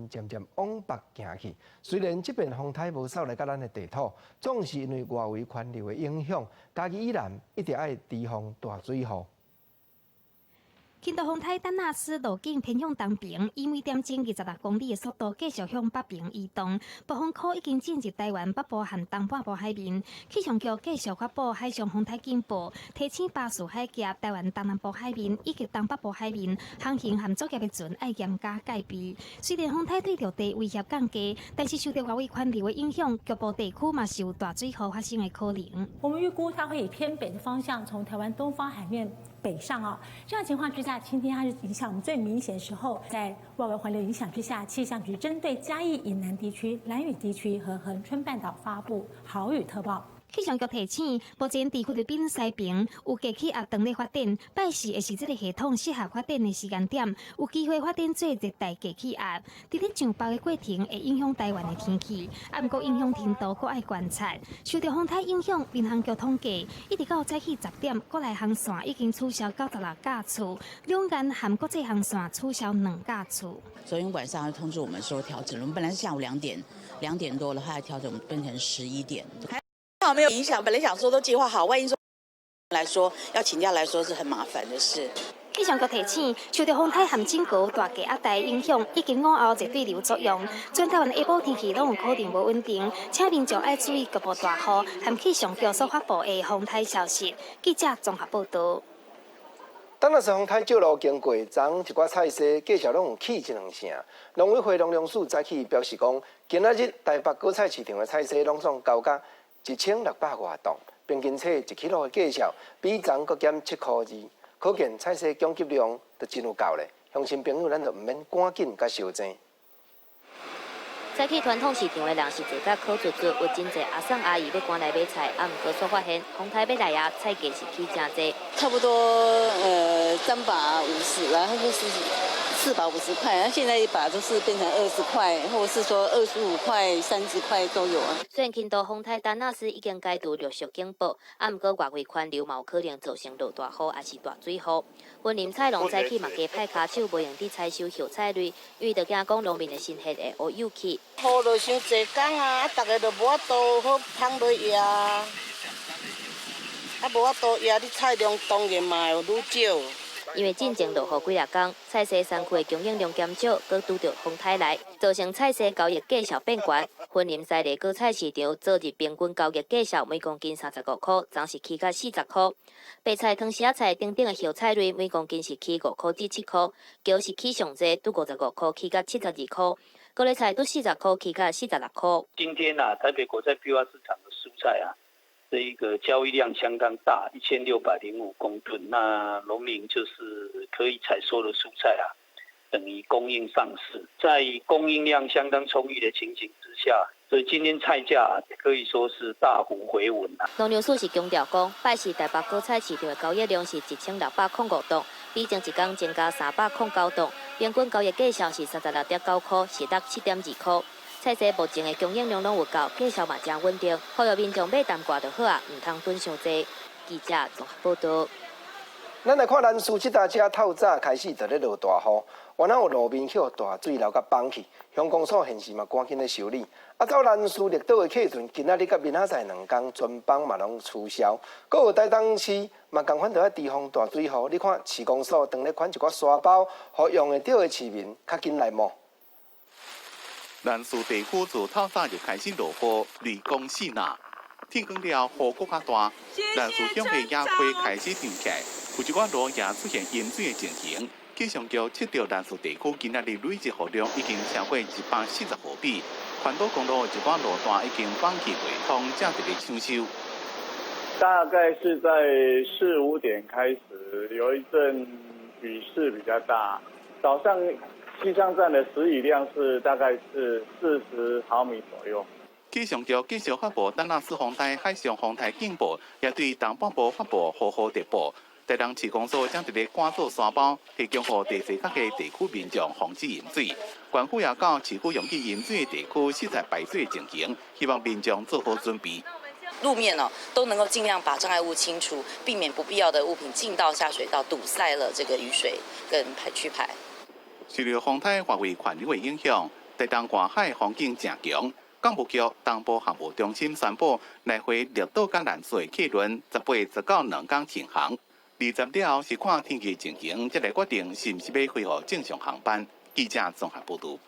渐渐往北行去。虽然这边风台无扫来到咱的地土，总是因为外围环流的影响，家己以南一直爱提防大水雨。轻度风台丹纳斯路径偏向东平，以每点钟26公里的速度继续向北平移动。暴风圈已经进入台湾北部和东半部海面。气象局继续发布海上风台警报，提醒巴士海峡、台湾东南部海面以及东北部海面航行和作业的船要严加戒备。虽然风台对陆地威胁降低，但是受到外围环流的影响，局部地区嘛是有大水河发生的可能。我们预估它会以偏北的方向从台湾东方海面北上啊。这样情况之下，今天它是影响我们最明显的时候，在外围环流影响之下，气象局针对嘉义以南地区、兰屿地区和恒春半岛发布豪雨特报。气象局提醒，目前伫菲律宾西边有低气压正在发展，拜四会是这个系统适合发展的时间点，有机会发展做热带低气压。伫咧上北的过程会影响台湾的天气，不过影响程度佫爱观察。受到风台影响，民航局统计，一直到早起10点，国内航线已经取消96架次，两岸和国际航线取消2架次。昨天晚上通知我们说调整了，我们本来是下午2点多了，后来调整变成11点。好，没有影响。本来想说都计划好，万一说来说要请假来说是很麻烦的事。气象局提醒，受到风台和警告大气压带影响，以及午后热对流作用，全台湾下晡天气拢有可能无稳定，请民众爱注意局部大雨和气象局所发布的风台消息。记者综合报道。当那时风台借路经过，昨一寡菜市继续拢有起1、2成。农委会农粮署早起表示讲，今仔日台北果菜市场的菜市拢总高价1600外栋，平均称1 kg 的价小比昨搁减7块2，可见菜市供给量就真有够咧。乡亲朋友，咱就唔免赶紧甲烧钱。早起传统市场的人是坐甲考出，有真侪阿婶阿姨要赶来买菜，毋过却发现风台要来啊，菜价是起真侪。差不多350，然后就是450块，然后现在一把都是变成20块，或者是说25块、30块都有啊。虽然轻度风台丹纳斯已经解除陆续警报，毋过外围环流嘛有可能造成落大雨，也是大水雨。云林菜农早起嘛加派骹手，无用伫采收叶菜类，因为着惊讲农民的心血会乌有去。雨落伤济工啊，大家都无法度好捧落叶啊，无法度叶，你菜量当然嘛会愈少。因为进前落雨几日天，菜市山区的供应量减少，搁拄着风台来，造成菜市交易价数变悬。云林西里果菜市场昨日平均交易价数每公斤35块，昨是起到40块。白菜、汤丝菜等等的叶菜类每公斤是起5块至7块，姜是起上济，拄55块起到72块。高丽菜拄40块起到46块。今天台北果菜批发市场的蔬菜这一个交易量相当大，1605公吨。那农民就是可以采收的蔬菜等于供应上市，在供应量相当充裕的情形之下，所以今天菜价可以说是大幅回稳农粮署是强调讲，拜四台北果菜市场的交易量是1605吨，比前一天增加309吨，平均交易价数是36.9块，是达7.2块。菜市目前的供应量拢有够，价数嘛真稳定，呼吁民众买淡薄就好唔通囤伤济。记者综合报道。咱来看，兰屿这搭车透早开始就咧落大雨，原来有路面溪大水流甲崩去，乡公所现时嘛赶紧咧修理。照兰屿绿岛的客船，今仔日甲明仔载2天全班嘛拢取消。搁有台东市嘛共款，就要提防大水雨。你看市公所当咧款一寡沙包，互用会到的市民较紧来摸。兰屿地区自透早就开始落雨，雷公四那。天光了，雨搁较大，兰屿乡的野花开始长起来，有一寡路也出现淹水的情形。气象局测到兰屿地区今仔日累计雨量已经超过140毫米，环岛公路一寡路段已经放弃未通，正在抢修。大概是在4、5点开始，有一阵雨势比较大。早上气象站的时雨量是大概是40毫米左右。气象局继续发布丹纳斯风台海上风台警报，也对东半部发布雨特报。台东市公所将一个赶走沙包，提供给第四角的地区民众防止淹水。县府也到市区容易淹水的地区实在排水情形，希望民众做好准备。路面都能够尽量把障碍物清除，避免不必要的物品进到下水道，堵塞了这个雨水跟去排。受到风台外围环流的影响，台东外海风景正强。港务局东部项目中心宣布，来回绿岛甲南水客轮18、19两天停航。20了后是看天气情形，才来决定是毋是要恢复正常航班。记者综合报道。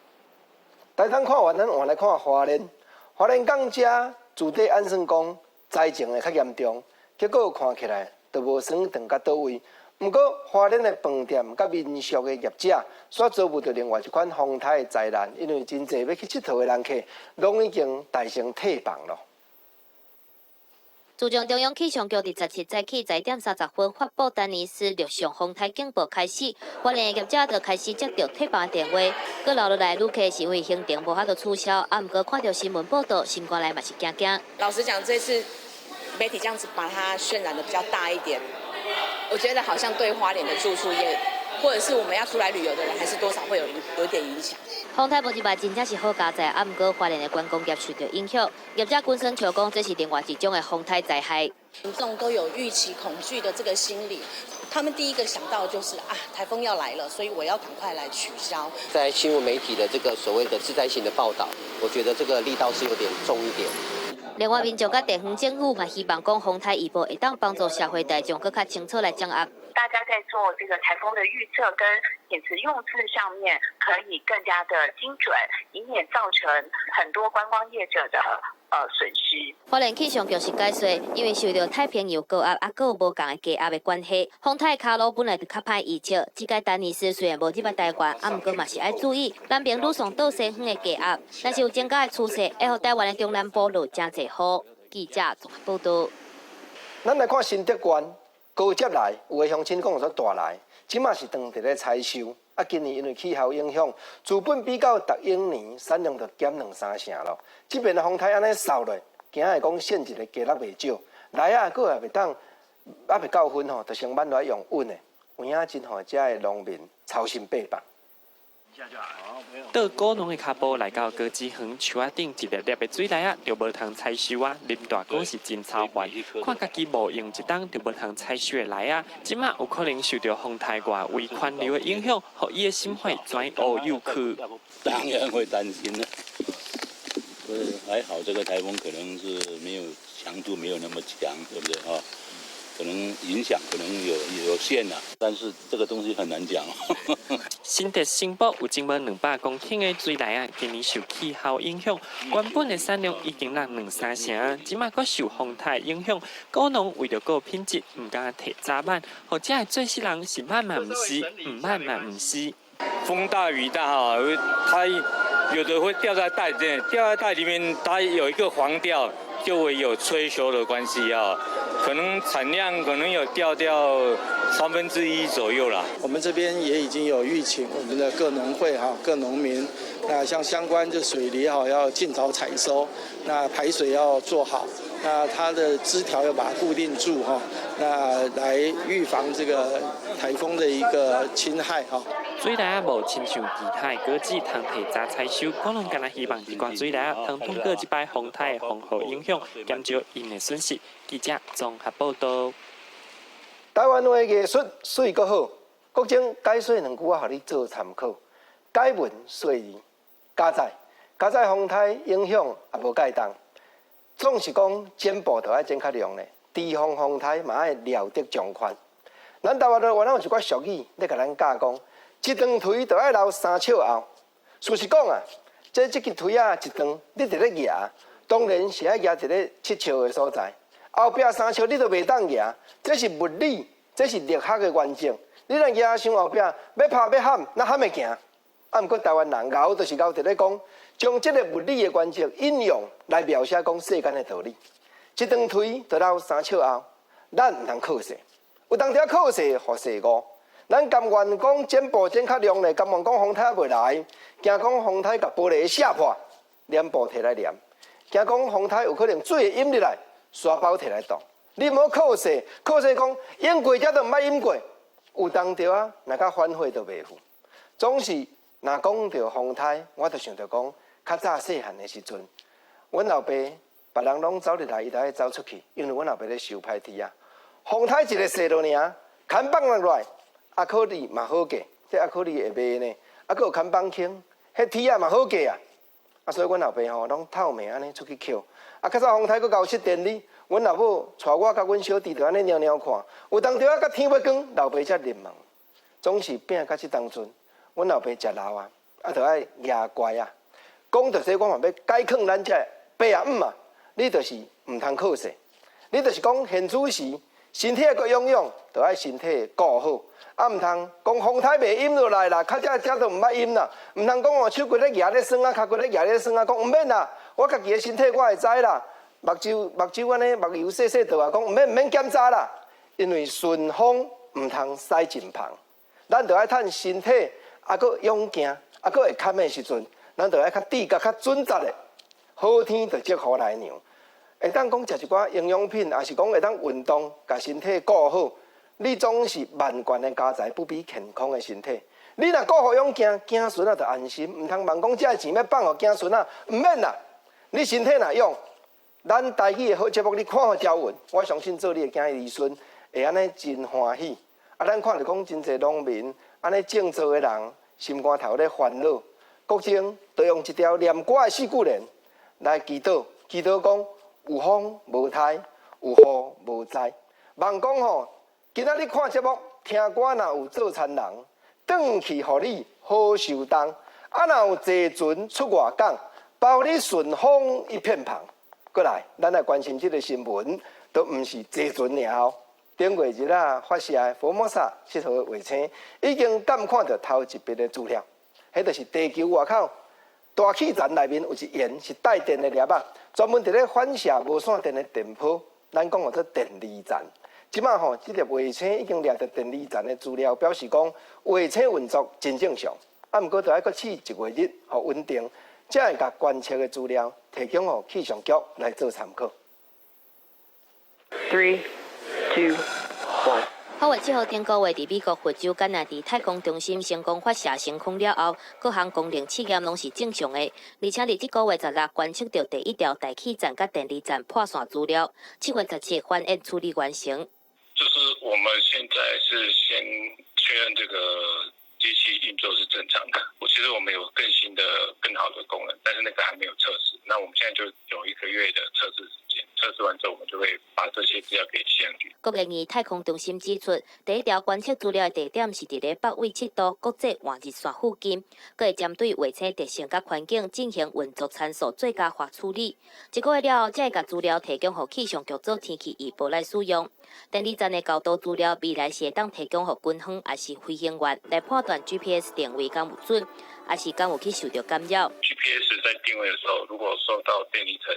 台东看完，咱换来看花莲。花莲港遮自地安算讲灾情会较严重，结果看起来都无算长到倒位。不过，花莲的饭店甲民宿的业者所遭遇到另外一款风台的灾难，因为真侪要去佚佗的人客，拢已经大声退房了。自从中央气象局伫17早起10点30分发布丹尼斯陆上风台警报开始，花莲的业者就开始接到退房电话，佮留落来旅客是因为行程无法度取消，啊，毋过看到新闻报道，心肝内嘛是惊惊。老实讲，这次媒体这样子把它渲染的比较大一点。我觉得好像对花莲的住宿业，或者是我们要出来旅游的人，还是多少会有点影响。风台无一摆真正是好加载，啊，毋过花莲的观光业受到影响，业者本身笑讲这是另外一种的风台灾害。民众都有预期恐惧的这个心理，他们第一个想到就是台风要来了，所以我要赶快来取消。在新闻媒体的这个所谓的自灾性的报道，我觉得这个力道是有点重一点。另外，民众甲地方政府嘛，希望讲风台预报会当帮助社会大众更较清楚来掌握。大家在做这个台风的预测跟遣词用字上面，可以更加的精准，以免造成很多观光业者的损失。花莲气象局是解说，因为受到太平洋高压还有无共的低压的关系，风台的脚路本来就较歹预测。这届丹尼斯虽然无入来台湾，啊，毋过嘛是爱注意南边路上倒西远的低压，但是有增加的趋势，会互台湾的中南部落真侪雨。记者综合报道。咱来看新德县高接来，有的乡亲讲说大来，即马是当地咧采收。啊，今年因为气候影响，资本比较逐英年产量就减2-3成咯。即边的风台安尼扫落，今日讲限制的价格袂少，来啊，佫也袂当还袂到分吼，就先慢来用稳的，有影真互遮的农民操心背吧。倒果农的脚步来到果子园树仔顶，一粒粒的水来啊，就无通采收啊。林大哥是真操烦，看家己无用一档，就无通采收的来啊。即马有可能受到风台外围环流的影响，互伊的心怀转乌又去。当然会担心了，还好这个台风可能是没有强度没有那么强，对不对啊？可能影响可能有限啦，但是这个东西很难讲。新德新北有整满200公顷的水来啊，今年受气候影响，原本的产量已经落2-3成，即马阁受风台影响，果农为着顾品质，唔敢摕早晚，或者系最细人是慢慢唔是，唔慢慢唔是。风大雨大哈，它有的会掉在袋里面，掉在袋里面，它有一个黄掉，就会有催熟的关系啊。可能产量可能有掉1/3左右啦。我们这边也已经有预请我们的各农会哈、各农民，那像相关的水梨哈要尽早采收，那排水要做好，那它的枝条要把它固定住哈，那来预防这个台风的一个侵害哈。水来啊无亲像其他的果子通提早采收，可能敢若希望一寡水来啊通通过一摆风台的风雨影响，减少因的损失。记者综合报道。台湾话艺术水阁好，国政解说2句仔，互你做参考。解文说字，加载风台影响也无介重。总是讲剪布就爱剪较亮咧，地方风台嘛爱料得状宽。咱台湾的原来有一寡俗语咧，甲咱教讲，一长腿就爱留3尺后。事实讲啊，这支腿啊一长，你伫咧夹，当然是爱夹伫咧7尺的所在。后壁3尺你都袂当夹，这是物理，这是力学的原则。你若夹伤后壁，要拍要喊，哪喊会行？啊，毋过台湾人咬就是咬伫咧讲，将这个物理的原则应用来描写讲世间的道理。一长腿就留3尺后，咱毋通靠势，有当条靠势互势误。咱甘愿讲剪布剪较亮咧，甘愿讲风台袂来，惊讲风台甲玻璃卸破，黏布摕来黏，惊讲风台有可能水会淹入来。沙包摕来挡，你无靠势讲淹过则都毋捌淹过，有当着啊，若甲反悔都袂赴。总是若讲着风台，我就想着讲，较早细汉的时阵，阮老爸别人拢走入来，伊就爱走出去，因为阮老爸咧收派梯啊。风台一个细落尔，牵放落来，阿可里嘛好价，这阿可里会卖呢，啊，佫有牵放轻，迄铁啊嘛好价啊。啊，所以阮后爸吼拢透暝安尼出去捡。啊，较早风台佫搞失电力，阮老母带我甲阮小弟就安尼猫猫看，有当着啊，甲天要光，老爸才入梦。总是拼到即当阵，阮老爸食老啊，啊，着爱牙乖啊。讲着说，我嘛要解劝咱遮爸啊姆啊，你就是毋通靠势，你就是讲现此时身体个养养，着爱身体顾好，啊，毋通讲风台袂淹落来啦，较遮都毋捌淹啦，毋通讲手骨咧举咧酸啊，脚骨咧举咧酸啊，讲毋免啦，我家己的身体我会知啦，目睭安尼目油细细倒啊，讲毋免检查啦，因为顺风毋通驶真芳。咱着爱趁身体还佫勇行，还佫会堪的时阵，咱着爱较智甲较准则的。好天就祝福来娘，会当讲食一寡营养品，也是讲会当运动，甲身体顾好。你总是万贯的家财，不比健康的身体。你若顾好养囝，囝孙啊就安心，毋通问讲这钱要放互囝孙啊，毋免啦。你身体若用，咱台语的好节目，你看好条文，我相信做你的囝儿孙会安尼真欢喜。啊，咱看着讲真侪农民安尼种作的人，心肝头咧烦恼，国政就用一条念歌的四句联来祈祷，祈祷讲有风无台，有雨无灾。望讲吼，今仔日看节目听歌若有做田人，转去互你好受冻。啊，若有坐船出外港，包你顺风一片旁。过来，咱来关心这个新闻，都毋是坐船尔。顶月日啊，发射的福摩萨7号卫星已经监看到头一笔的资料，迄就是地球外口大气层内面有一源是带电的粒啊，专门伫咧反射无线电的电波，咱讲做电离层。即马吼，这粒卫星已经掠到电离层的资料，表示讲卫星运作真正常。啊，毋过着爱搁试1月日互稳定，才会甲观测的资料提供互气象局来做参考。3、2、1。8月7号，顶个月伫美国佛州甘乃迪太空中心成功发射升空了后，各项功能试验拢是正常的，而且伫这个月16观测到第一条大气层甲电离层破线资料，7月17翻译处理完成。就是我们现在是先确认这个机器运作是正常的。其实我们有更新的、更好的功能，但是那个还没有测试。那我们现在就有1个月的测试时间，测试完之后，我们就会把这些资料给气象局。国联议太空中心指出，第一条观测资料的地点是伫咧北纬7度国际换日线附近，佮会针对卫星特性甲环境进行运作参数最佳化处理。1个月了后，才会甲资料提供予气象局做天气预报来使用。电离层的高度资料未来是会当提供予军方也是飞行员来判断 GPS 定位敢有准，还是敢有去受到干扰。GPS 在定位的时候，如果受到电离层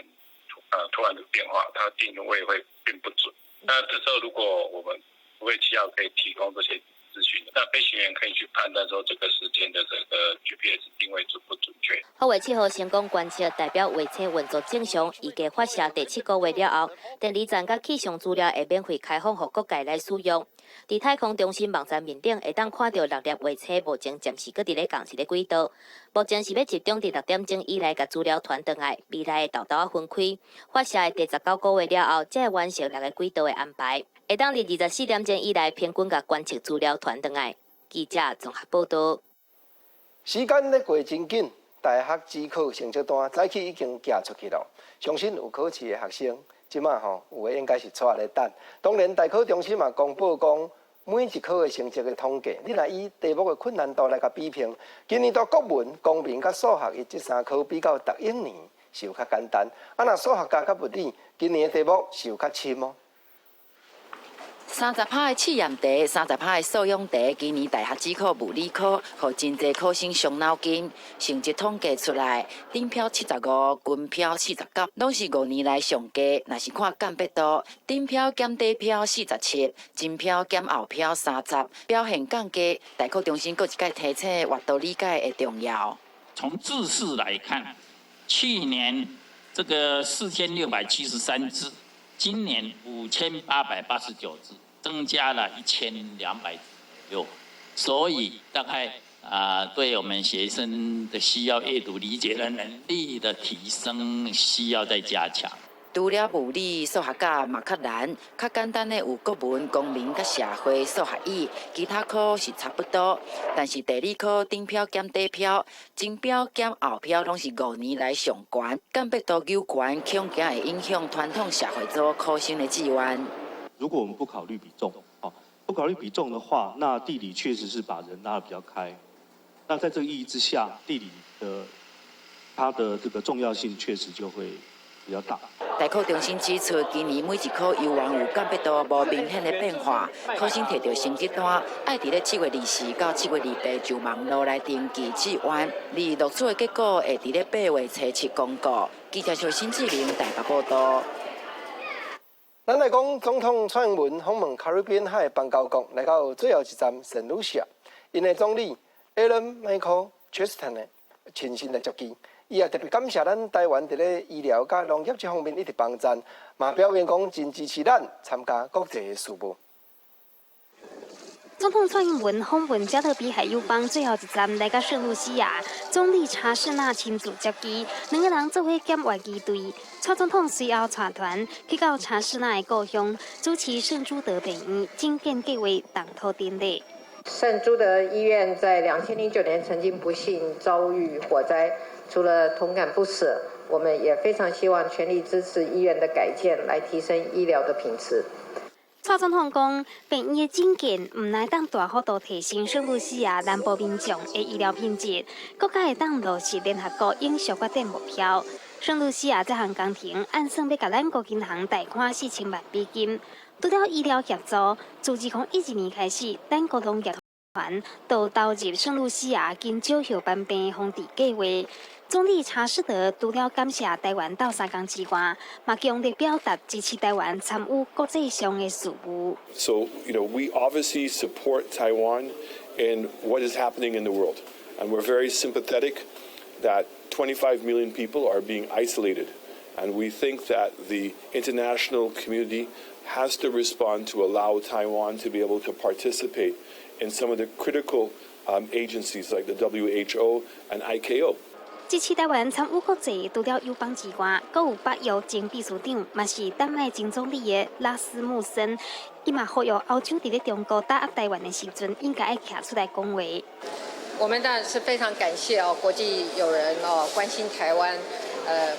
突然的变化，它定位会并不准。那这时候如果我们不会7号可以提供这些资讯，那飞行员可以去判断说这个时间的这个 GPS 定位准不准确。8月7号成功观测，代表卫星运作正常，预计发射第7个月了后，电离层甲气象资料会免费开放予各界来使用。伫太空中心网站面顶会当看到6粒卫星，目前暂时搁伫咧共一个轨道。目前是要集中伫6点钟以内甲资料传转来，未来会豆豆分开。发射的第19个月了后，才会完成6个轨道的安排，会当伫24点钟以内平均甲观测资料传转来。记者综合报道。时间咧过真紧，大学指考成绩单早起已经寄出去了，相信有考试的学生。即马吼，有诶应该是带咧等。当然，大考中心嘛公布讲，每一科诶成绩诶统计，你若以题目诶困难度来甲比评，今年度国文、公民甲数学伊即3科比较逐一年是有较简单。啊，若数学加物理，今年诶题目是有较深哦。30%的试验题，30%的素养题，今年大学指考、物理科，互真侪考生伤脑筋。成绩统计出来，顶漂75，均漂49，拢是5年来上低。若是看鉴别度，顶漂减底漂47，真漂减后漂30，表现降低。大考中心搁一概提醒阅读理解的重要。从字数来看，去年这个4673字，今年5889字。增加了1200左右，所以大概对我们学生的需要阅读理解的能力的提升需要再加强。除了物理、数学甲嘛较难，较简单的有国文、公民甲社会、数学语，其他科是差不多。但是地理科顶漂减底漂，前漂减后漂拢是5年来上悬，干北度有关，恐惊会影响传统社会组考生的志愿。如果我们不考虑比重，不考虑比重的话，那地理确实是把人拉得比较开。那在这个意义之下，地理的它的这个重要性确实就会比较大。大考中心指出，今年每一科犹原有干北度无明显的变化，考生摕到成绩单，爱伫咧7月24到7月28就网络来登记志愿，而录取的结果会伫咧8月初7公告。记者小新志玲台北报道。咱来讲，总统蔡英文访问卡瑞宾海邦交国，来到最后一站圣卢西亚，因的总理 Alan Michael Cheston 的亲身来接机。伊也特别感谢咱台湾伫咧医疗甲农业这方面一直帮赞，嘛表明讲真支持咱参加国际的事务。总统蔡英文访问加勒比海友邦最后一站来到圣卢西亚，总理查士纳亲自接机，2个人做伙检外机队。蔡总统随后带团去到查士纳的故乡，主持圣朱德病院建建计划动土典礼。圣朱德医院在2009年曾经不幸遭遇火灾，除了同感不舍，我们也非常希望全力支持医院的改建，来提升医疗的品质。蔡总统讲，病院的整建唔乃当大幅度提升圣卢西亚南部民众的医疗品质，国家会当落实联合国永续发展目标。圣卢西亚这项工程按算要甲咱国银行贷款4000万美金。除了医疗协助，自2011年开始，咱国农业团就投入圣卢西亚经少hiệu斑病防治计划。总理查士德除了感谢台湾斗相共之外，嘛强烈表达支持台湾参与国际上的事务。So, we obviously support Taiwan in what is happening in the world, and we're very sympathetic that 25 million people are being isolated, and we think that the international community has to respond to allow Taiwan to be able to participate in some of the critical agencies like the WHO and ICAO. 支持台湾参与国际，除了友邦之外，阁有北约前秘书长，嘛是丹麦前总理的拉斯穆森，伊嘛呼吁欧洲伫咧中国打压台湾的时阵，应该要站出来讲话。我们当然是非常感谢国际友人关心台湾，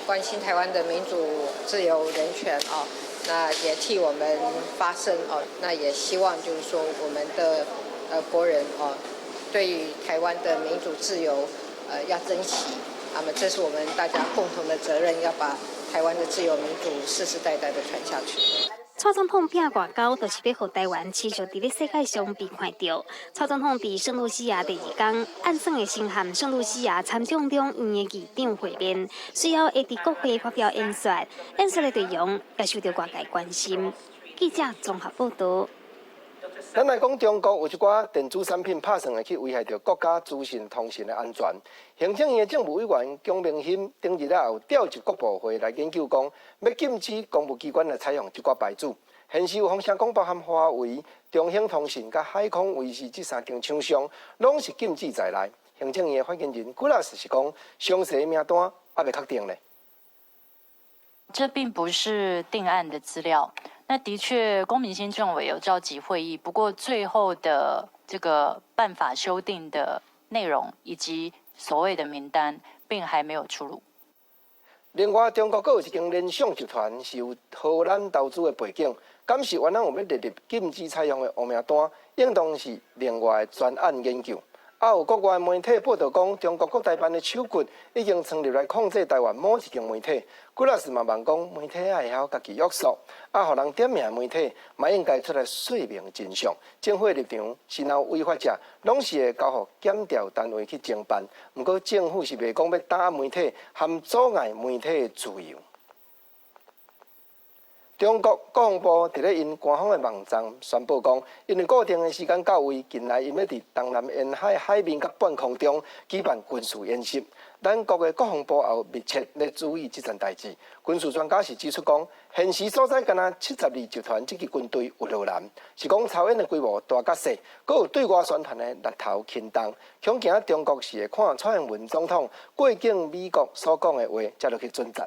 关心台湾的民主、自由、人权那也替我们发声那也希望就是说我们的国人对于台湾的民主自由要珍惜。那么这是我们大家共同的责任，要把台湾的自由民主世世代代的传下去。蔡总统拼外交，就是要让台湾持续伫咧世界上被看到。蔡总统伫圣卢西亚第2天，按算的先和圣卢西亚参众两院的议长会面，随后会伫国会发表演说。演说的内容也受到外界关心。记者综合报道。咱来讲，中国有一寡电子产品拍算会去危害到国家资讯通信的安全。行政院政务委员龚明鑫顶日有调集国部会来研究，讲要禁止公务机关来采用这寡牌子。现时有风声讲，包含华为、中兴通讯、甲海康威视这3间厂商，拢是禁止在内。行政院发言人古拉斯是讲，详细名单还未确定呢。这并不是定案的资料。那的确，公民新政委有召集会议，不过最后的这个办法修订的内容以及所谓的名单，并还没有出炉。另外，中国还有一间联想集团是有荷兰投资的背景，敢是原来有要列入禁止采用的黑名单，应当是另外的专案研究。也有国外媒体报道讲，中国国台办的手骨已经成立来控制台湾某一间媒体。古拉斯嘛问讲，媒体也会晓家己约束，互人点名媒体嘛应该出来说明真相。政府立场是若有违法者，拢是会交予检调单位去侦办。不过政府是袂讲要打压媒体，含阻碍媒体的自由。中国国防部伫咧因官方的网站宣布讲，因为固定的时间到位，近来因要伫东南沿海海面甲半空中举办军事演习。咱国的国防部也有密切咧注意这件代志。军事专家是指出讲，现时所在敢若72集团这支军队有落难，是讲操演的规模大甲细，佮有对外宣传的力头轻重。恐惊中国是会看蔡英文总统过境美国所讲的话，才落去准则。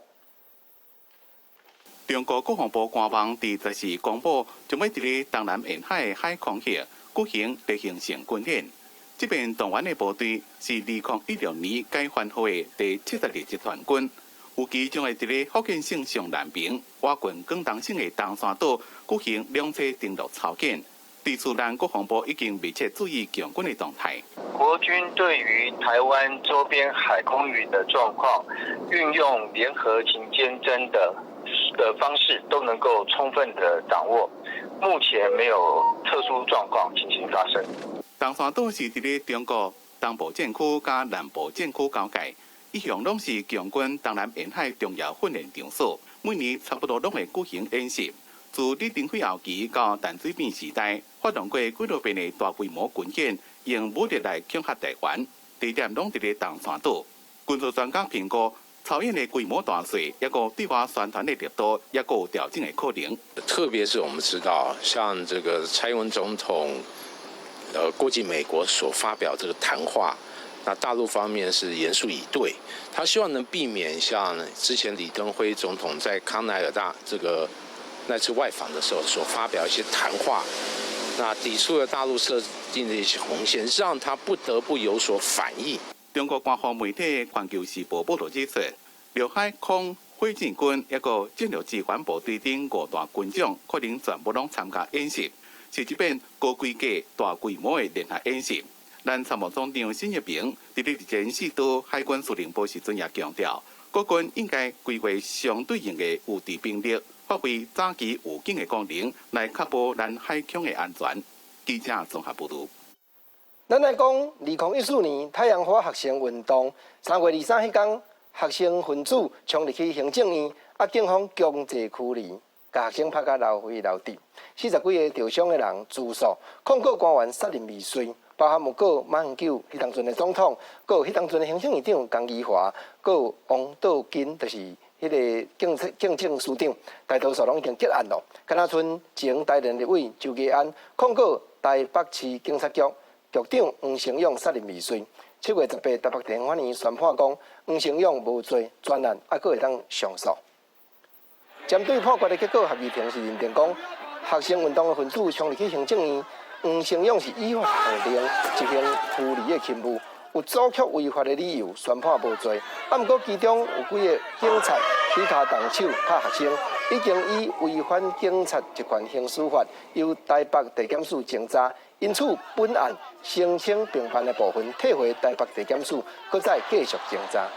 中国国防部官网伫14公布，将要伫咧东南沿海海空域举行例行性军演。这边动员的部队是2016年解放后的第72集团军，预计将会伫咧福建省上南平、瓦郡广东省的东山岛举行2次登陆操演。地处咱国防部已经密切注意强军的动态。国军对于台湾周边海空域的状况，运用联合勤监侦的方式，都能够充分的掌握。目前没有特殊状况情形发生。东山岛是伫咧中国东部战区甲南部战区交界，一向拢是强军东南沿海重要训练场所，每年差不多拢会举行演习。自李登辉后期到陈水扁时代，发动过几多遍的大规模军演，用武力来恐吓台湾，地点拢伫咧东山岛。军事专家评估，操演的规模大小，也个对外宣传的力度，也个有调整的可能。特别是我们知道，像这个蔡英文总统，过境美国所发表这个谈话，那大陆方面是严肃以对，他希望能避免像之前李登辉总统在康奈尔大那次外访的时候所发表一些谈话，那抵触了大陆设定的一些红线，让他不得不有所反应。中国官方媒体《环球时报》报道指出，陆海空火箭军一个战略支援部队等5大军种可能全部拢参加演习，是一遍高规格、大规模的联合演习。咱参谋总长沈一鸣伫日前4度海军司令部时阵也强调，国军应该规划相对应的有地兵力。发挥早期预警的功能，来确保咱海空的安全。记者综合报道。咱来讲，2014年太阳花学生运动，3月23迄天，学生分子冲入去行政院，警方强制驱离，甲学生拍甲流血流滴，40几个受伤的人自诉，控告官员杀人未遂，包含有个马英九迄当阵的总统，个有迄当阵的行政院长江宜樺，个有王道金，就是迄个警政司长，大多数拢已经结案咯。敢若剩前台联立委周家安控告台北市警察局局长黄成勇杀人未遂。7月18日，台北地方法院宣判讲黄成勇无罪，专案还佫会当上诉。针对判决的结果，合议庭是认定讲学生运动的分子冲入去行政院，黄成勇是依法行令执行驱离的勤务。有阻却违法的理由，宣判无罪。不过其中有几个警察起骹动手拍学生，已经以违反警察职权刑事法由台北地检署侦查，因此本案申请平反的部分退回台北地检署，搁再继续侦查。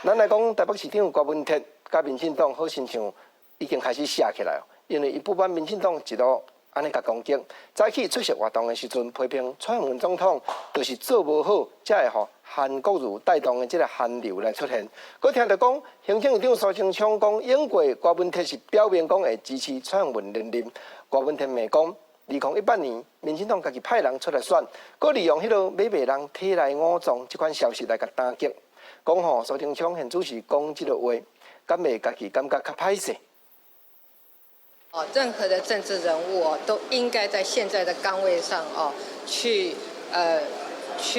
咱来讲，台北市长郭文哲甲民进党好亲像已经开始写起来，因为伊不满民进党一路安尼甲攻击，早起出席活动的时阵批评蔡英文总统就是做无好，才会互韩国瑜带动的这个韩流来出现。佮听到讲，行政院长苏贞昌讲，英国郭文哲是表明讲会支持蔡英文连任。郭文哲骂讲，2018年民进党家己派人出来选，佮利用迄个买卖人体内五脏这款消息来甲打击。讲吼，苏贞昌现主是讲这个话，敢袂家己感觉较歹势？任何的政治人物都应该在现在的岗位上去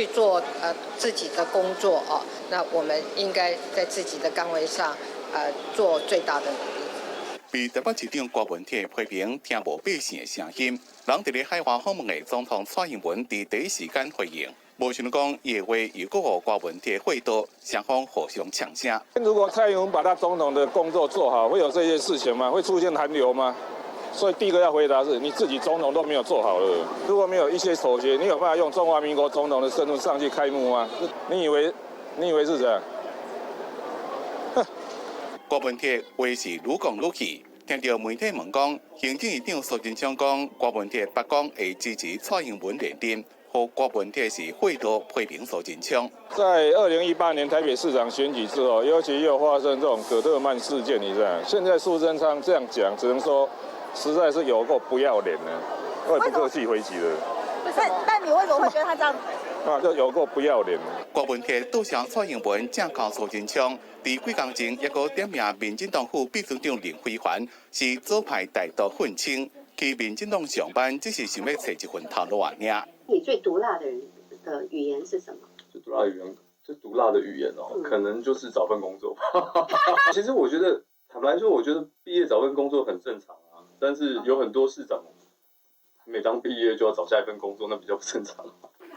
做自己的工作那我们应该在自己的岗位上做最大的努力。被台北市长郭文哲批评听无百姓的声音，人伫咧海外访问的总统蔡英文伫第一时间回应，无想到讲伊的话又搁互郭文哲回答，双方互相呛声。如果蔡英文把他总统的工作做好，会有这些事情吗？会出现韩流吗？所以第一个要回答是，你自己总统都没有做好了。如果没有一些妥协，你有办法用中华民国总统的身份上去开幕吗？你以为是这样？郭文哲话是愈讲愈气，听到媒体问讲，行政院长苏贞昌讲郭文哲北讲会支持蔡英文连任，和郭文哲是回答批评苏贞昌。在2018年台北市长选举之后，尤其又发生这种葛特曼事件，你知道？现在苏贞昌这样讲，只能说实在是有够不要脸的，我也不客气回击了。但你为什么会觉得他这样？就有够不要脸。郭文哲拄上蔡英文正靠苏贞昌，伫几工前也个点名民进党副秘书长林飞帆是左派歹毒愤青，去民进党上班只是想要找一份头路尔。你最毒辣的人的语言是什么？最毒辣的语言可能就是找份工作。其实我觉得坦坦白说，我觉得毕业找份工作很正常啊，但是有很多市长每当毕业就要找下一份工作，那比较不正常。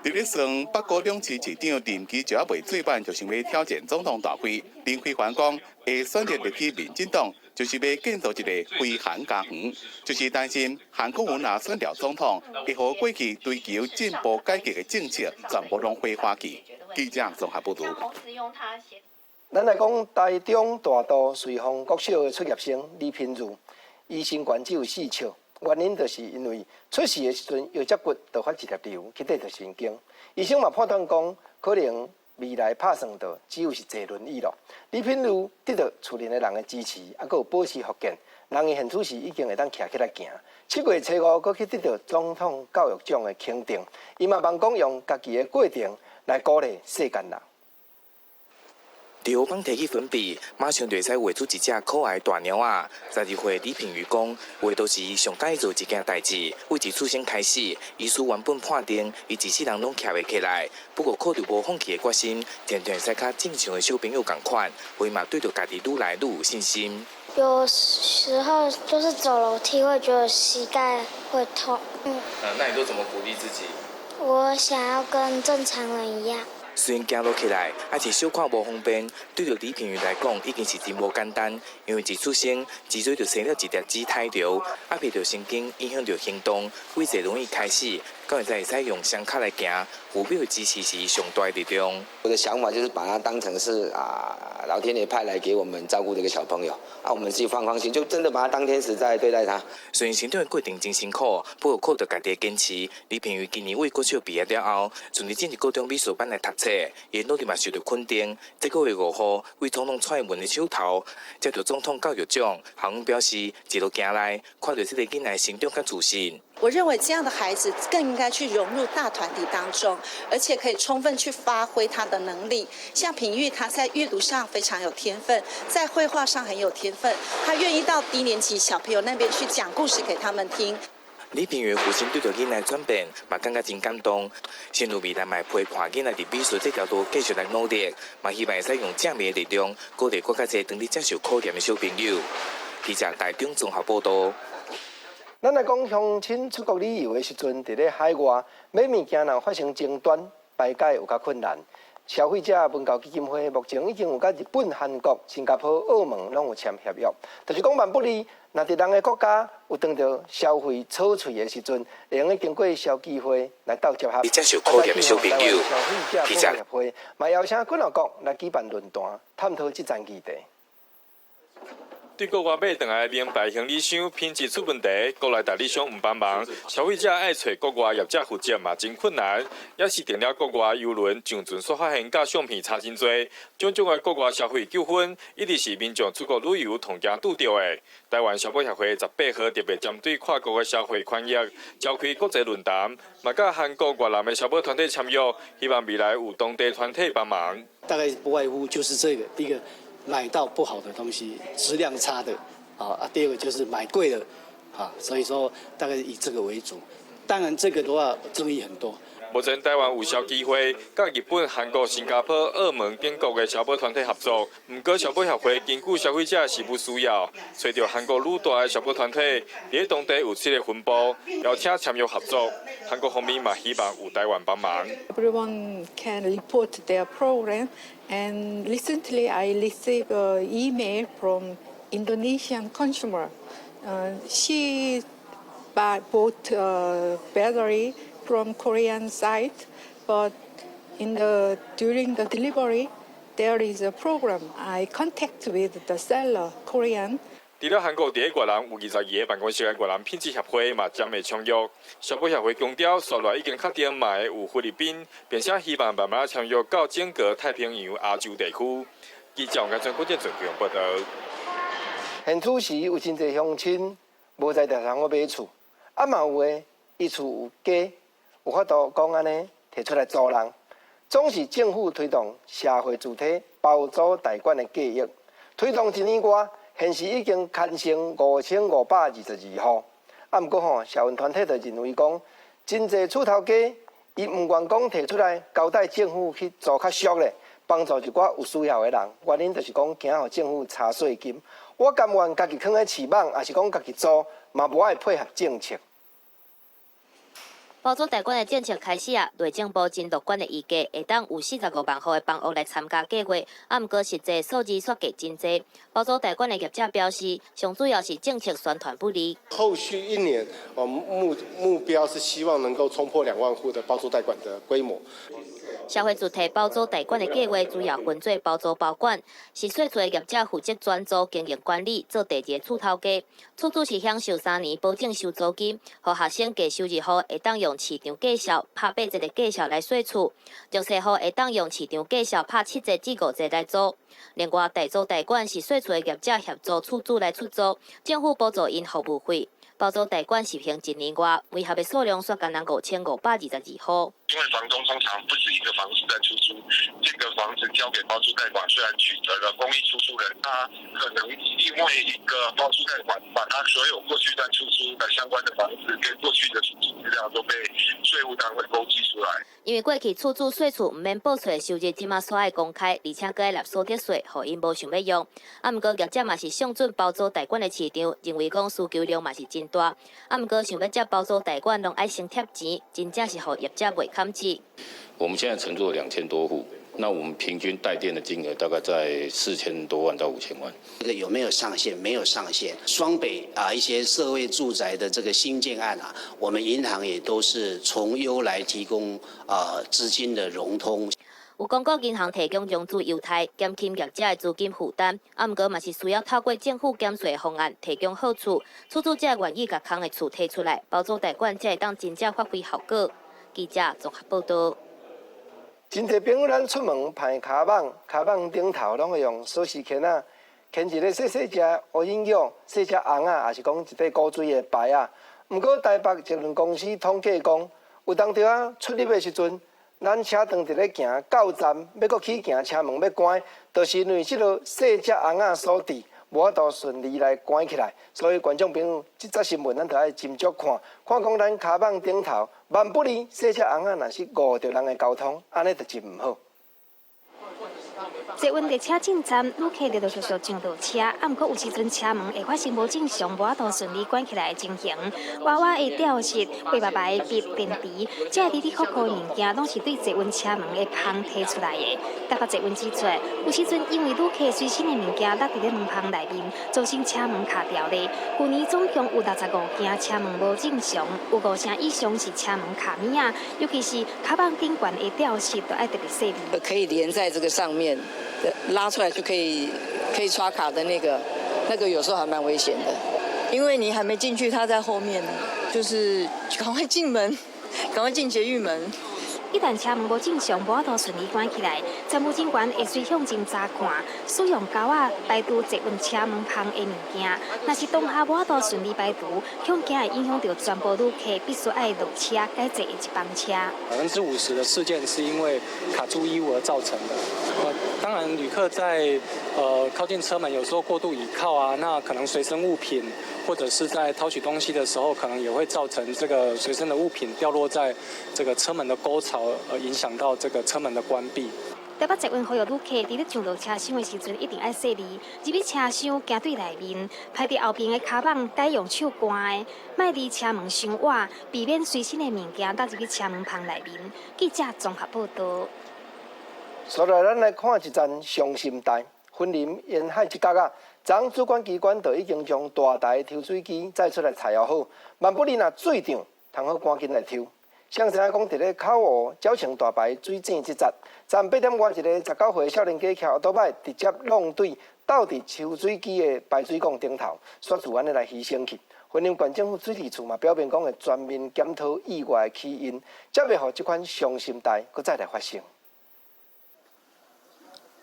伫咧算北高两市市长任期就要未做满，就想要挑战总统大会。林辉环讲，会选择入去民进党，就是要建造一个非韩家园，就是担心韩国瑜若选了总统，会互过去追求进步改革的政策全部拢花花去。记者综合报道。咱来讲台中大道瑞丰国小的出业生李品如，医生管只有4笑。原因就是因为出事的时阵腰脊骨突发一粒瘤去底着神经，医生嘛判断讲可能未来拍算到只有是坐轮椅咯。李品如得到厝内的人的支持，还佫有保持福建，人伊现此时已经会当徛起来行。7月初5，佫去得到总统教育奖的肯定，伊嘛望讲用家己的过程来鼓励世间人。伫帮提起粉笔，马上就会使画出一只可爱大猫仔。12岁李品瑜讲，画都是上介意做一件代志。为自出生开始，医师原本判定伊一世人拢徛袂起来，不过靠着无放弃的决心，常常使较正常的小朋友共款，所以嘛对着家己愈来愈有信心。有时候就是走楼梯会觉得膝盖会痛。那你都怎么鼓励自己？我想要跟正常人一样。虽然行路起来还是小可无方便，对着李品瑜来讲已经是真无简单，因为一出生脊椎就生了一粒畸胎瘤，压迫着神经，影响着行动，为坐轮椅开始，到现在会使用双脚来行，有表的支持是上大的力量。我的想法就是把它当成是老天爷派来给我们照顾的一个小朋友，我们自己放心，就真的把他当天使在对待他。虽然成长的过程真辛苦，不过靠着家己的坚持，李品瑜今年为国小毕业了后，顺利进入高中美术班来读册，伊努力嘛受到肯定。这个月5号，为总统蔡英文的手头，接到总统教育奖，校方表示一路行来，看到这个囡仔成长甲自信。我认为这样的孩子更应该去融入大团体当中，而且可以充分去发挥他的能力。像品瑜，他在阅读上非常有天分，在绘画上很有天分，他愿意到低年级小朋友那边去讲故事给他们听。李品瑜父亲对着囡仔转变，嘛感觉真感动。心如未来嘛陪伴囡仔伫美术这条路继续来努力，嘛希望会使用正面的力量，鼓励更加侪当日接受考验的小朋友。记者台中综合报道。咱来讲乡亲出国旅游的时阵，伫咧海外买物件若发生争端，排解有较困难。消费者文教基金会目前已经有甲日本、韩国、新加坡、澳门拢有签协约，就是讲万不利，若伫人个国家有当着消费草脆的时阵，会用经过消基会来到接合。接受考验的小朋友，记者协会嘛邀请几国来举办论坛，探讨即项议题。对国外买回来名牌行李箱品质出问题，国内代理商唔帮忙，消费者爱找国外业者负责嘛真困难。也是订了国外邮轮上船所发现甲相片差真多，种种的国外消费纠纷，一直是民众出国旅游同样拄到的。台湾消保协会18号特别针对跨国的消费权益，召开国际论坛，嘛甲韩国、越南的消保团体签约，希望未来有当地团体帮忙。大概不外乎就是这个，第一个。买到不好的东西，质量差的，第二个就是买贵的，所以说大概以这个为主。当然这个的话争议很多。目前台湾有消基会，甲日本、韩国、新加坡、澳门等国的消保团体合作。不过消保协会根据消费者是否需要，找到韩国愈大的消保团体，伫当地有7个分部，邀请签约合作。韩国方面嘛希望有台湾帮忙。Everyone can report their program, and recently I received an email from Indonesian consumer. She bought battery from Korean site, but during the delivery, there is a problem. I contact with the seller, Korean. 除了韩国伫越南有22个办公室的越南品质协会嘛将会签约，消保协会强调，所来已经确定嘛会有菲律宾，并且希望慢慢签约到整个太平洋亚洲地区。记者杨江国电准报道。现此时有真侪乡亲无在地上个买厝，嘛有诶，伊厝有鸡，有法度讲安尼摕出来租人，总是政府推动社会主体包租代管的计划，推动1年外。现时已经刊成5522户，不过社运团体就认为讲，真侪厝头家伊唔愿讲摕出来交代政府去做较俗咧，帮助一寡有需要的人。原因就是讲，惊互政府查税金。我甘愿家己囥喺市网，也是讲家己做，嘛无爱配合政策。包租代管的政策开始啊，内政部真乐观的预计会当有45万户的房屋来参加计划，毋过实际数字煞计真济。包租代管的业者表示，上主要是政策宣传不力。后续1年，我们目标是希望能够冲破2万户的包租代管的规模。社会主体包租代管的计划主要分做包租包管，是税处的业者负责专租经营管理，做第2个厝头家。厝主是享受3年保证收租金，和学生低收入户会当用市场价销拍8折的价销来税厝，弱势户会当用市场价销拍7折至5折来租。另外，代租代管是税处的业者协助厝主来出租，政府补助因服务费。包租代管实行1年外，维合的数量却仅5522户。因为房东通常不是一个房子在出租，这个房子交给包租代管，虽然取得了公益出租人，他可能因为一个包租代管，把他所有过去在出租的相关的房子跟过去的出租资料都被税务单位勾稽出来。因为过去厝主税处毋免报税的收入，即马所爱公开，而且阁爱纳所得税，互因无想要用。毋过业者嘛是上准包租代管的市场，认为讲需求量嘛是真大。毋过想要接包租代管，拢爱先贴钱，真正是互业者袂堪住。我们现在承租了2000多户，那我们平均带电的金额大概在4000多万到5000万。这个有没有上限？没有上限。双北一些社会住宅的这个新建案我们银行也都是从优来提供资金的融通。有公告银行提供融资优待，减轻业者的资金负担，毋过嘛是需要透过政府减税方案提供好处，厝主才愿意甲空的厝摕出来，包租代管才会当真正发挥效果。记者综合报道。真侪朋友咱出门拍卡网，卡网顶头拢会用锁匙圈牵一个细细只乌影蛹、细只红也是讲一块古锥的牌毋过台北一轮公司统计讲，有当着出入的时阵，咱车当伫咧行到站，要搁去行车门要关，就是因为即落细只红锁伫，无法度顺利来关起来。所以观众朋友，即则新闻咱着爱斟酌看，看讲咱卡网顶头万不离细只红若是误着人的交通，安尼就真毋好。捷运列车进站，旅客陆陆续续上到车，毋过有时阵车门会发生无正常、无法度顺利关起来的情形。娃娃的吊饰、灰白白的笔、电池，这里里扣扣的物件，拢是对捷运车门的旁摕出来的。台北捷运指出，有时阵因为旅客随身的物件落伫咧门旁内面，造成车门卡掉咧。去年总共有65件车门无正常，有5成以上是车门卡面啊，尤其是卡板顶悬的吊饰，都爱特别细腻。可以连在这个上面。拉出来就可以刷卡的那个有时候还蛮危险的，因为你还没进去，他在后面呢，就是赶快进门，赶快进捷运门。一旦车门无正常，无法度顺利关起来，参谋警员会随向前查看，使用钩排除捷运车门旁的物件。若是当下无法度顺利排除，恐惊会影响到全部旅客，必须爱落车改坐一班车。50%的事件是因为卡住衣物而造成的。当然，旅客在靠近车门有时候过度倚靠那可能随身物品或者是在掏取东西的时候，可能也会造成这个随身的物品掉落在这个车门的沟槽，影响到这个车门的关闭。台北捷运呼吁旅客伫咧上落车厢的时阵，一定爱细腻，入去车厢行对内面，排伫后边的卡网该用手关的，莫离车门伤远，避免随身的物件落入去车门旁内面。记者综合报道。所来，咱来看一站伤心台，云林沿海一角昨主管机关就已经将大台抽水机载出来采药好，万不离若水涨，通好赶紧来抽。像知影讲，伫咧口湖鸟青大排水井即站8点外，一个19岁少年家骑奥多摆直接弄对倒伫抽水机的排水管顶头，煞自然的来牺牲去。云林县政府水利处嘛表明讲会全面检讨意外的起因，才袂互即款伤心台搁再来发生。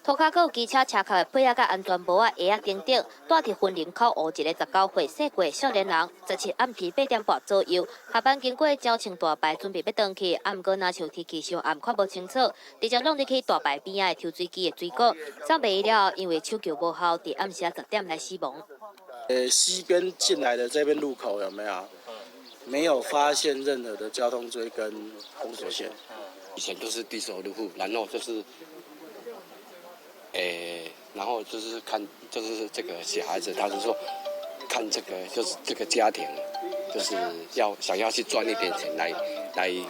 涂骹阁有机车车壳的配合甲安全帽鞋顶顶，住伫云林口湖一个19岁细过少年人，17暗时8点半左右，下班经过鸟青大排，准备要转去，毋过若像天气伤暗，看无清楚，直接弄入去大排边仔的抽水机的水管，煞袂了，因为抢救无效，伫暗时10点来死亡。西边进来的这边路口有没有？没有发现任何的交通锥跟封锁线。以前都是低收入户，然后就是然后就是看，就是这个小孩子，他是说看这个就是这个家庭，就是想要去赚一点钱来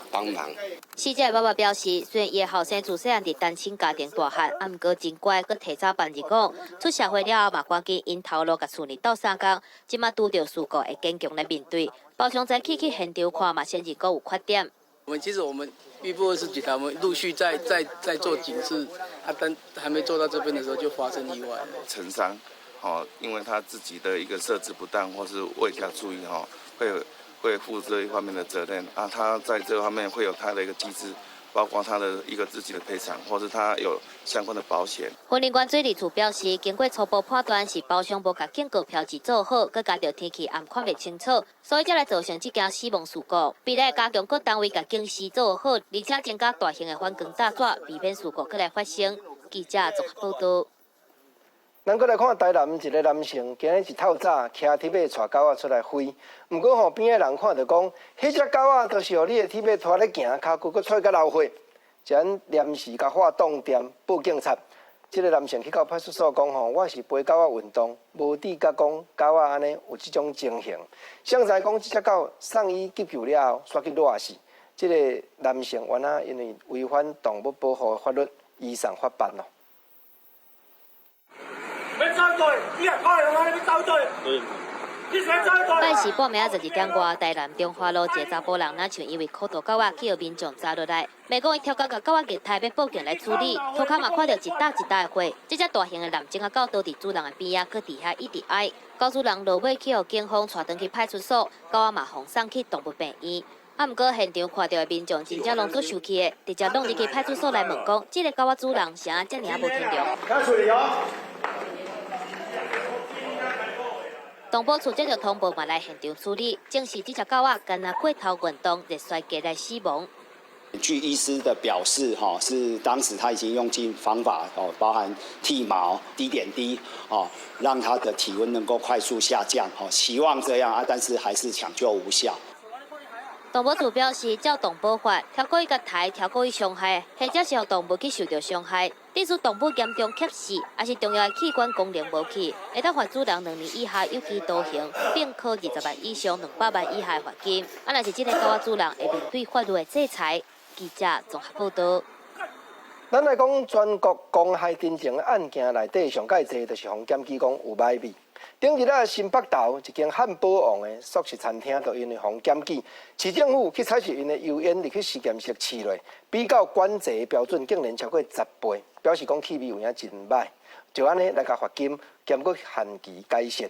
帮忙。死者爸爸表示，虽然伊的后生自细汉伫单亲家庭大汉，毋过真乖，佮提早办入伍，出社会了后嘛赶紧因头路甲厝里斗相共，即马拄到事故会坚强来面对。包厢在去现场看嘛，先是阁有缺点。其实我们预部20几台，我们陆续在做警示，但还没做到这边的时候就发生意外了。承伤，因为他自己的一个设置不当，或是未加注意，会负这一方面的责任啊。他在这方面会有他的一个机制，包括他的一个自己的赔偿，或是他有相关的保险。婚姻官水利处表示，经过初步判断是包厢无甲警告标志做好，佮加上天气暗看袂清楚，所以才来造成这件死亡事故。未来加强各单位甲警示做好，而且增加大型的反光大纸，避免事故再来发生。记者综合报道。咱搁来看台南一个男性，今日一透早骑铁马带狗仔出来飞，毋过边个人看到讲，迄只狗仔都是互你的铁马拖咧行，骹骨搁踹甲流血，将临时甲发动点报警察。这个男性去到派出所讲我是陪狗仔运动，无知甲讲狗仔安尼有这种情形。谁知讲这只狗送医急救了后，煞去热死。这个男性原来因为违反动物保护法律，移送法办咯。拜时半暝12点外，台南中华路一个查甫人，若像因为苦毒狗仔去互民众抓落来，袂讲伊跳到甲狗仔击胎，要报警来处理。涂骹嘛看到一搭一搭的血，这只大型的蓝种仔狗倒伫主人的边仔，去伫遐一直哀。告主人落尾去互警方带转去派出所，狗仔嘛奉送去动物病院。毋过现场看到的民众真正拢足生气的，直接弄入去派出所来问讲，这个狗仔主人啥遮尔啊无天良？动保处接到通报嘛来现场处理，证实这只狗仔干那过头运动，热衰夹来死亡。据医师的表示，是当时他已经用尽方法，包含剃毛、滴点滴，让他的体温能够快速下降，希望这样啊，但是还是抢救无效。动保处表示，照动保法，超过伊甲抬，超过伊伤害，或者是让动物去受到伤害，例如动物严重缺失，还是重要的器官功能无去，会当罚主人2年以下有期徒刑，并科20万以上200万以下的罚金。若是这个狗仔主人会面对法律的制裁。记者综合报道。咱来讲全国公害真情案件内底上介济，就是互检举讲有歹味。顶日啊，新北投一间汉堡王的素食餐厅，就因为互检举，市政府去采取因的油烟入去实验室试落，比较管制标准竟然超过10倍，表示讲气味有影真歹，就安尼来甲罚金，兼搁限期改善。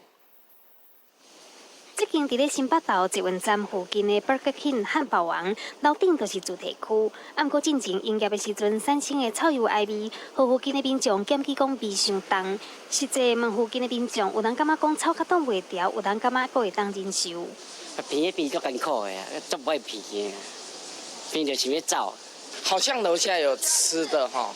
这间伫咧新北投捷运站附近的 Burger King 汉堡王，楼顶就是主题区。毋过进前营业的时阵，产生的臭油艾味，互附近的民众检举讲味伤重。实际问附近的民众，有人感觉讲臭较挡袂牢，有人感觉阁会当忍受。鼻鼻足艰苦的，足不爱鼻的，鼻就想要走。好像楼下有吃的哈，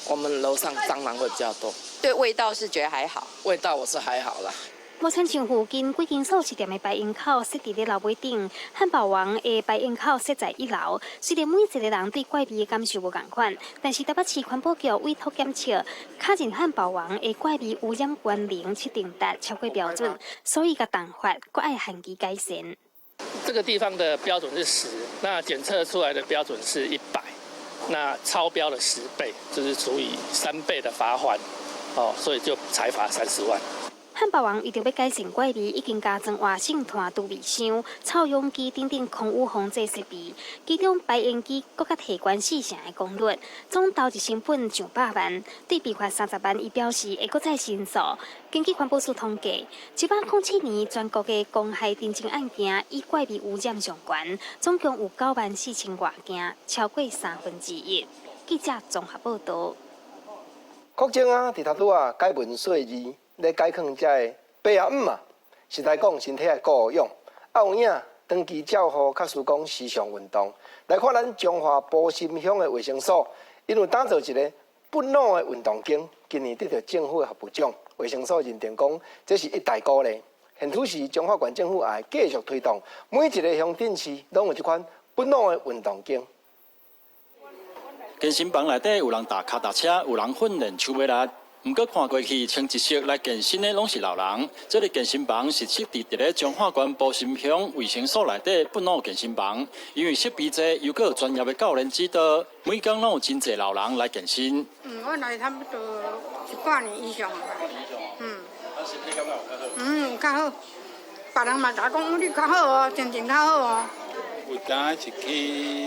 我们楼上蟑螂会比较多。对味道是觉得还好，味道我是还好啦。目前像附近几间素食店的排烟口设伫咧楼尾顶，汉堡王的排烟口设在1楼。虽然每一个人对怪味的感受无同款，但是台北市环保局委托检测，卡进汉堡王的怪味污染关联设定达超过标准，所以个动法阁爱限期改善。这个地方的标准是10，那检测出来的标准是100，那超标了10倍，就是除以3倍的罚款，所以就裁罚30万。汉堡王为着要改善怪味，已经加装活性炭、除味箱、臭氧机等等空污防治设备，其中排烟机搁较提悬4成的功率，总投入成本上100万，对被罚30万，伊表示会搁再申诉。根据环保署统计，1807年全国的公害真情案件以怪味污染上悬，总共有94000多件，超过1/3。记者综合报道。国政啊，伫头拄啊改文说字。咧解放遮个爸啊姆啊，实在讲身体爱顾好用，有影长期照护，较需讲时常运动。来看咱中华埔心乡的卫生所，因为打造一个不老的运动间，今年得到政府的服务奖。卫生所认定讲，这是一大鼓励。现土市中华县政府也会继续推动，每一个乡镇市拢有一款不老的运动间。健身房内底有人踏脚踏车，有人训练手尾力。不过看过去穿一色来健身的拢是老人。这个健身房是设置伫咧彰化县埔心乡卫生所内底本土健身房，因为设备侪又有专业的教练指导，每天拢有真侪老人来健身。我来差不多100年以上了。有较好。别人嘛甲讲你较好哦，真正较好哦。有当是去，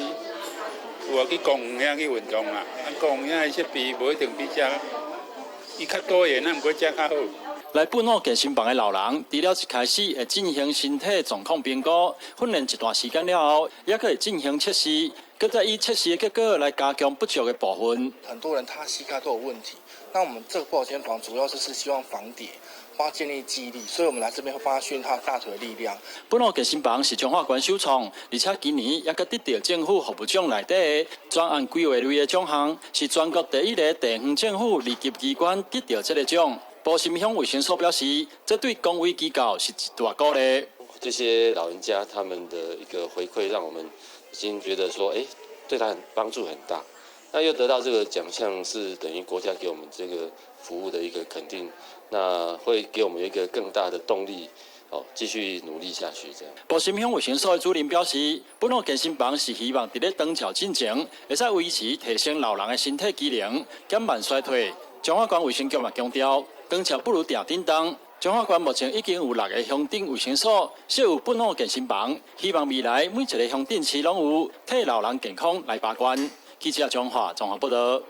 有去公园去运动啦。公园的设备无一定比遮。伊较多元，咱毋过遮较好。来本土健身房的老人，除了一开始会进行身体状况评估，训练一段时间了后，也可以进行测试，搁再以测试的结果来加强不足的部分。很多人他膝盖都有问题，那我们这个保健房主要是希望防跌。帮他建立记忆力，所以我们来这边会帮他训练他大腿的力量。本土健身房是彰化县首创，而且今年也佮得到政府服务奖内底专案规划类的奖项，是全国第一个地方政府立级机关得到这个奖。埔心乡卫生所表示，这对公卫机构是一大鼓励。这些老人家他们的一个回馈，让我们已经觉得说，对他帮助很大。那又得到这个奖项，是等于国家给我们这个服务的一个肯定。那会给我们一个更大的动力，继续努力下去。这样。埔心乡卫生所的主任表示，本土健身房是希望伫咧长照进前，会使维持提升老人的身体机能，减慢衰退。彰化县卫生局嘛强调，长照不如定叮当。彰化县目前已经有6个乡镇卫生所设有本土健身房，希望未来每一个乡镇市拢有替老人健康来把关。记者彰化报道。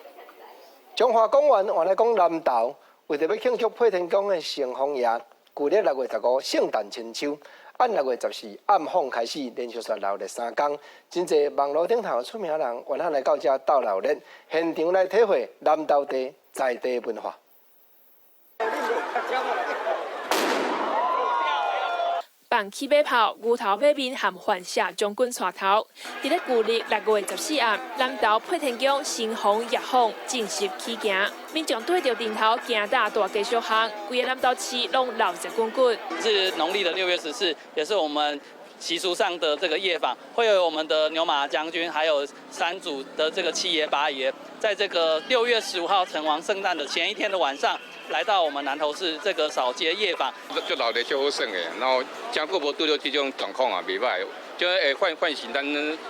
彰化公园原来讲南投。为着要庆祝配天宫的圣红夜，旧历6月15圣诞千秋，按6月14暗访开始，连续留了3天。真侪网络顶头出名人，原来来到这斗留日，现场来体会南投地在地文化。放起马炮、牛头马面和幻射将军带头，伫咧旧历6月14暗，南投配天宫新红夜访正式起行，民众对着顶头行大大街小巷，规个南投市拢闹热滚滚。是农历的6月14，也是我们习俗上的这个夜访，会有我们的牛马将军，还有3组的这个7爷8爷，在这个6月15号城隍圣诞的前一天的晚上。来到我们南投市这个扫街夜访，就老的就好耍的，然后真久无拄到这种状况啊，袂歹，就会唤醒咱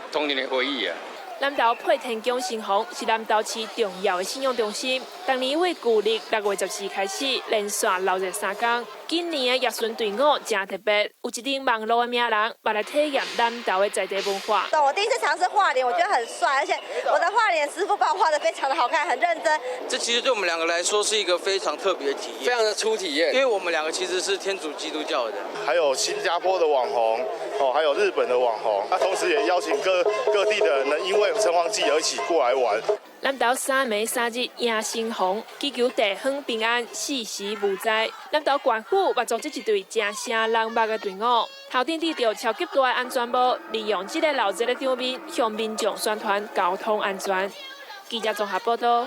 童年的回忆啊。南投配天宫新红是南投市重要的信用中心，当年为旧历6月14开始连续留热3天。今年的夜巡队伍真特别，有一顶网络的名人也来体验南投的在地文化。我第一次尝试画脸，我觉得很帅，而且我的画脸师傅把我画得非常的好看，很认真。这其实对我们2个来说是一个非常特别的体验，非常的初体验，因为我们2个其实是天主基督教的。还有新加坡的网红，还有日本的网红，同时也邀请各地的人呢，因为城隍祭而一起过来玩。南投3暝3日迎新红，祈求地方平安，世时无灾。南投县府也组织一队真声人目的队伍，头顶戴着超级大的安全帽，利用这个闹热的场面，向民众宣传交通安全。记者综合报道。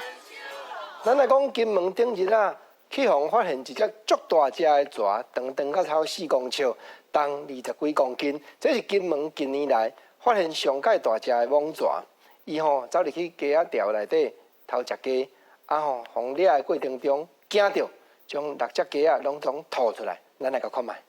咱来讲金门顶日啊，起航发现一只足大只的蛇，长到超4公尺，重20几公斤，这是金门近年来发现上界大只的猛蛇。伊走入去鸡仔寮内底偷食鸡，互掠的过程中惊到，将6只鸡仔拢总吐出来。咱来甲看卖。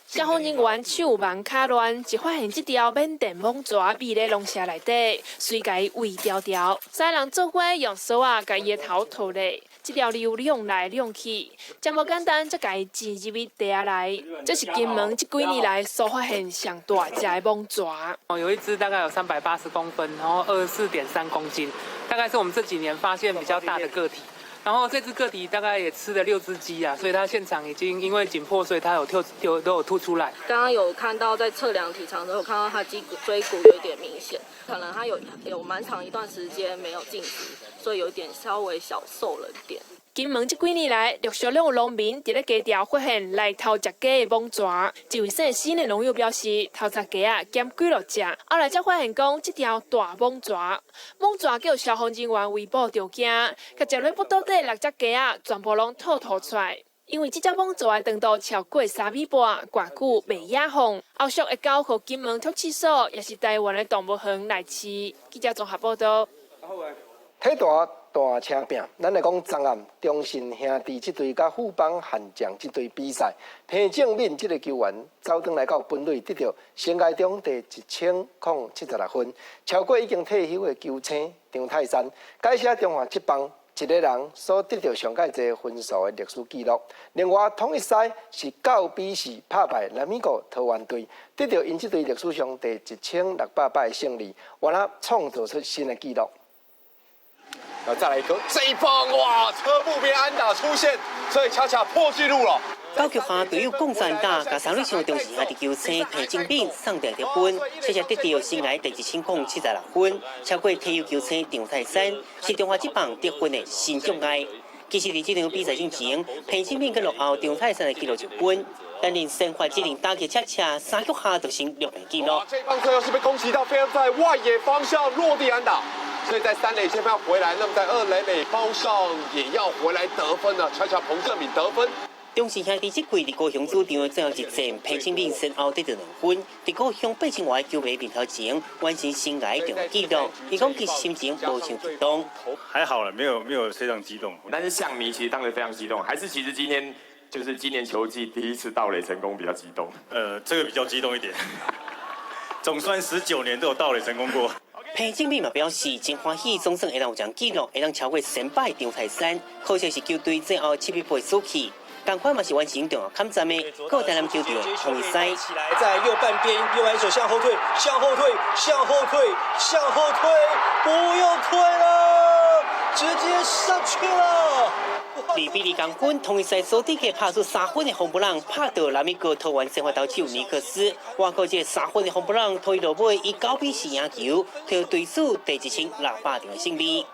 消防人员手忙脚乱，就发现这条缅甸猛蛇秘咧笼舍内底，随家胃条条。三人做伙用扫把甲伊的头吐咧，这条流量来量去，真无简单，才甲伊挤入去地下内。这是金门这几年来所发现上大只的猛蛇。有一只大概有380公分，然后24.3公斤，大概是我们这几年发现比较大的个体。然后这只个体大概也吃了6只鸡啊，所以它现场已经因为紧迫，所以它都有吐出来。刚刚有看到在测量体长的时候，看到它脊骨椎骨有一点明显，可能它有蛮长一段时间没有进食，所以有点稍微小瘦了一点。金门这几年来，陆续有农民伫咧街条发现来偷食鸡的猛蛇。一位姓施的农友表示，偷食鸡啊减几落只，后来才发现讲这条大猛蛇。猛蛇叫消防人员围捕着惊，甲食落不到底6只鸡啊，全部拢吐出来。因为这只网座长度超过3米半，挂久袂野风。后续会交予金门特区所，也是台湾的动物园来饲。记者综合报道。体大车拼，咱来讲昨暗中信兄弟这队甲富邦悍将这队比赛，彭正敏这个球员走转来到本垒，得到生涯中第1076分，超过已经退休的球星张泰山，改写中华职棒一个人所得到上届侪分数的历史纪录。另外，统一赛是9比4打败南美国桃园队，得到因这队历史上第1600败的胜利，完了创造出新的纪录。然后再来一颗这一棒，哇！车步边安打出现，所以恰恰破纪录了。高球下队友共三打，甲3垒上中时下的球星彭正敏送第得分，这才得到生涯第1076分，超过退休球星张泰山，是中华职棒得分的新障碍。其实伫这场比赛之前，彭正敏跟落后张泰山的纪录1分，但因生发这场打击恰3局下就成6分纪录。这棒最后是被攻击到，飞在外野方向落地安打。所以在3垒线要回来，那么在2垒垒包上也要回来得分了，恰恰彭正敏得分。中信兄弟这季伫高雄主场最后一战，彭正敏先后得到2分，伫高雄8000外球迷面头前完成生涯中纪录。伊讲其实心情无像激动，还好了，没有非常激动。但是象迷其实当然非常激动，还是其实今年球季第一次盗垒成功比较激动。这个比较激动一点，总算19年都有盗垒成功过。彭正敏嘛表示真欢喜，总算会让有将纪录会让超过3败张泰山，可惜是球队最后7比8输去。同款嘛是完成重要抗战的，各台南球队统一赛。起来，在右半边，右外手向后退，向后退，向后退，向后退，不用退了，直接上去了。2比2同分，统一赛所底下拍出3分的红布朗，拍到南美国桃园先发投手尼克斯，哇靠！这3分的红布朗推落尾，以9比4赢球，替对手第1600场的胜利。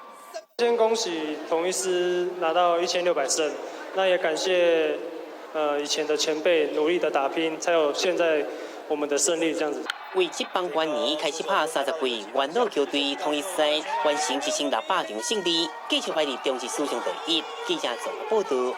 先恭喜统一狮拿到1600胜，那也感谢以前的前辈努力的打拼，才有现在我们的胜利这样子。为职棒元年开始拍30季，元老球队统一赛完成1600场胜利，继续排入中职史上第1。记者综合报道。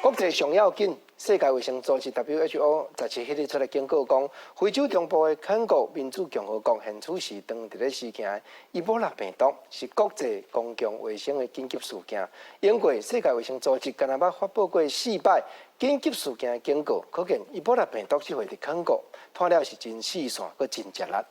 国际上要紧，世界卫生组织 WHO 17日出来警告讲，非洲中部的肯果民主共和国现此时当伫咧事件伊波拉病毒是国际公共卫生的紧急事件。因为世界卫生组织今日捌发布过4摆紧急事件的警告，可见伊波拉病毒这回伫肯果，看了是真四散，佮真热辣。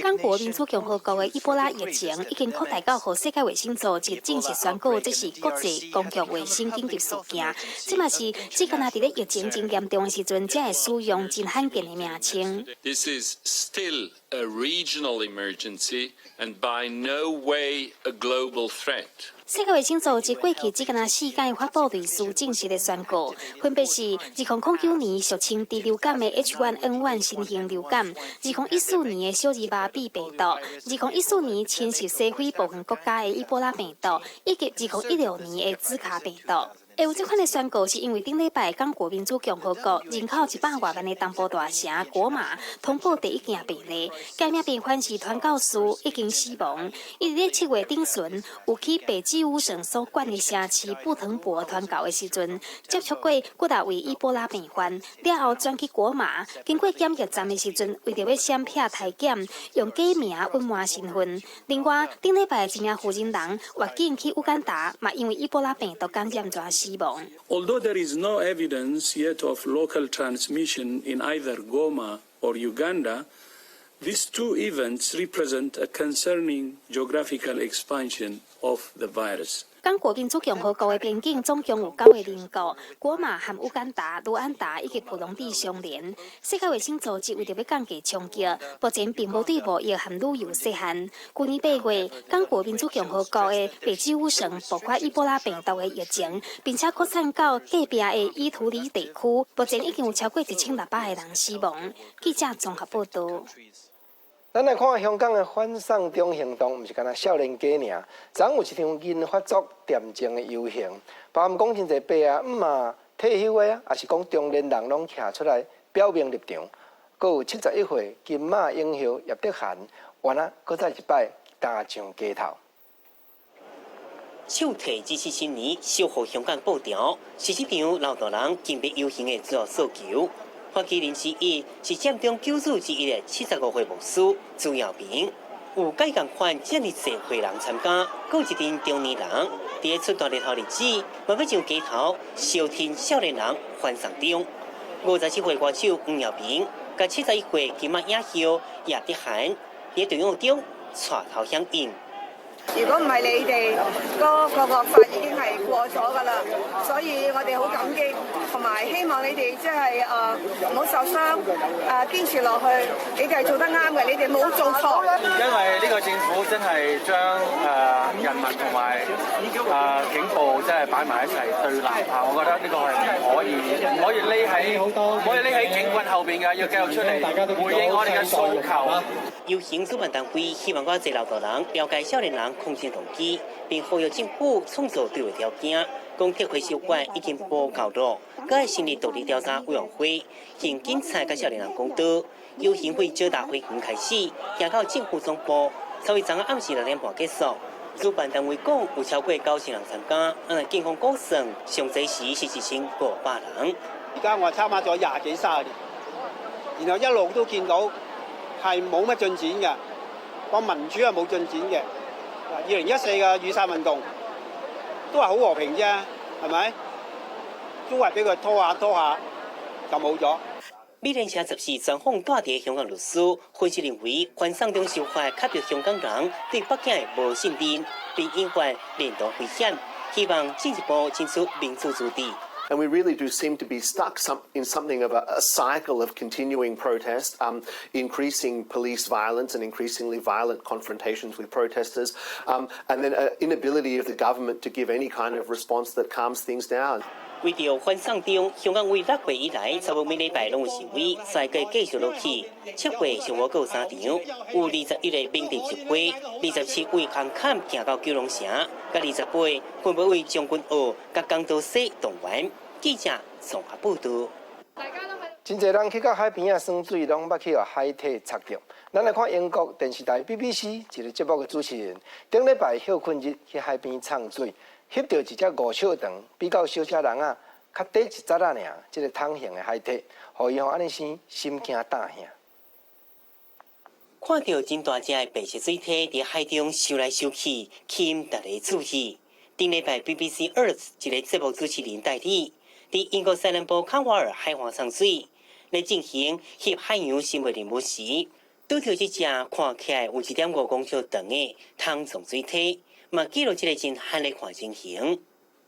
刚果民主共和国的伊波拉疫情已经扩大到和世界卫生组织正式宣告，这是国际公共卫生紧急事件。这嘛是只敢若伫咧疫情真严重的时阵，才会使用真罕见的名称。This is still a regional emergency and by no way a global threat. 世界卫生组织过去只敢若4届发布类似正式的宣告，分别是2009年俗称猪流感的 H1N1 新型流感，2014年的小儿麻痹病毒，2014年侵袭西非部分国家的伊波拉病毒，以及2016年的兹卡病毒。会有这款的宣告，是因为顶礼拜刚果民主共和国人口100多万的东部大城果马通报第1件病例，该名病患是传教士，已经死亡。伊伫咧7月中旬有去北基乌省所管的城市布腾博传教的时阵，接触过几大位伊波拉病患，了后转去果马，经过检疫站的时阵，为着要闪避体检，用假名隐瞒身份。另外，顶礼拜一名负责人越境去乌干达，嘛因为伊波拉病毒感染转死亡。Although there is no evidence yet of local transmission in either Goma or Uganda, these two events represent a concerning geographical expansion of the virus. 刚果民主共和国的边境总共有9个邻国，果马和乌干达、卢安达以及普隆地相连。世界卫生组织为着要降低冲击，目前并无对贸易和旅游设限。去年8月，刚果民主共和国的北基乌省爆发伊波拉病毒的疫情，并且扩散到隔壁的伊图里地区，目前已经有超过1600个人死亡。记者综合报道。咱来看香港的反送中行动，毋是干那少年家尔，昨有一场银发族恬静的游行，包含讲真侪爸嘛退休的也是讲中年人拢徛出来表明立场。阁有71岁金马英雄叶德涵，原来搁再一摆踏上街头。手提支持新年，守护香港步调，是这场老大人金币游行的主要诉求。发起人之一是占中九子之一的75岁牧师朱耀平。有介共款这么侪会人参加，还有一群中年人，伫个出大日头日子，嘛要上街头消听少年人欢送中。57岁歌手黄耀平，甲71岁金马影后叶德涵，伫队伍中带头响应。如果唔係你哋個惡法已經係過咗㗎啦，所以我哋好感激，同埋希望你哋即係唔好受傷，堅持落去，你哋係做得啱嘅，你哋冇做錯。因為呢個政府真係將人民同埋警暴真係擺埋一齊對立啊！我覺得呢個係唔可以匿喺警棍後邊㗎，要繼續出嚟回應我哋嘅訴求。遊行主辦單位希望我這老大人了解少年人抗爭動機，並呼籲政府創造對話條件。講鐵會小館已經報告了，佢係成立獨立調查委員會，向警察甲少年人公道。遊行會最大會議開始，行到政府總部，才會昨暗時6點半結束。主辦單位講有超過9000人參加，警方估算上濟時是1500人。而家我參加咗20幾30年，然後一路都見到係冇乜進展嘅，個民主係冇進展嘅。2014嘅雨傘運動都係好和平啫，係咪？都係俾佢拖下就冇咗。美聯社14專訪大地香港律師，分析認為反送中手法吸引香港人對北京的無信任，並引發連動危險，希望進一步進出民主主義。And we really do seem to be stuck in something of a cycle of continuing protest, increasing police violence and increasingly violent confrontations with protesters, and then an inability of the government to give any kind of response that calms things down. 為着反送中，香港為6月以來，差不多每禮拜攏有示威，賽季繼續落去。7月上午還有3場，有21個民地集會，27位空坎行到九龍城，甲28位分別為將軍澳甲港島西動員。記者綜合報道。真濟人去到海邊啊，耍水，攏捌去海體測着。咱來看英國電視台 BBC 一個節目嘅主持人，頂禮拜休困日去海邊撐水，翕到一隻5尺長、比較小隻人啊，較短一截仔爾，即個桶形嘅海體，互伊安尼生心驚膽嚇。看到真大隻嘅白色水體喺海中游來游去，吸引大家注意。頂禮拜 BBC Earth 一個節目主持人代理，喺英國西南部康瓦爾海岸上水，來進行翕海洋生物任務時，拄到一隻看起來有1.5公尺長嘅桶狀水體，嘛記錄一個真罕嚟看情形。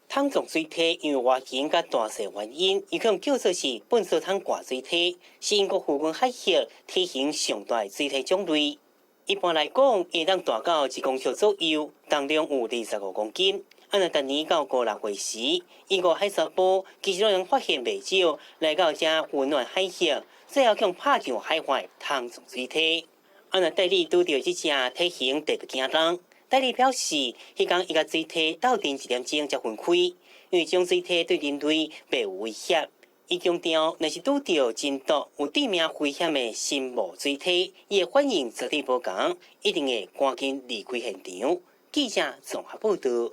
桶狀水體因為外形甲大細原因，有可能叫做是糞掃桶掛水體，是英國附近海域體型上大嘅水體種類。一般來講，會當大到1公尺左右，重量有25公斤。按照今年到5、6月時，英國海沙部其實能發現未少來到這溫暖海域，最後向拍上海外桶狀水體。按照代理拄到這隻體型特別驚人，代理表示，迄天伊甲水體鬥陣1點鐘才分開，因為種水體對人類並有威脅。伊強調，若是拄到真毒有致命危險的生物水體，伊的反應絕對無同，一定會趕緊離開現場。記者綜合報道。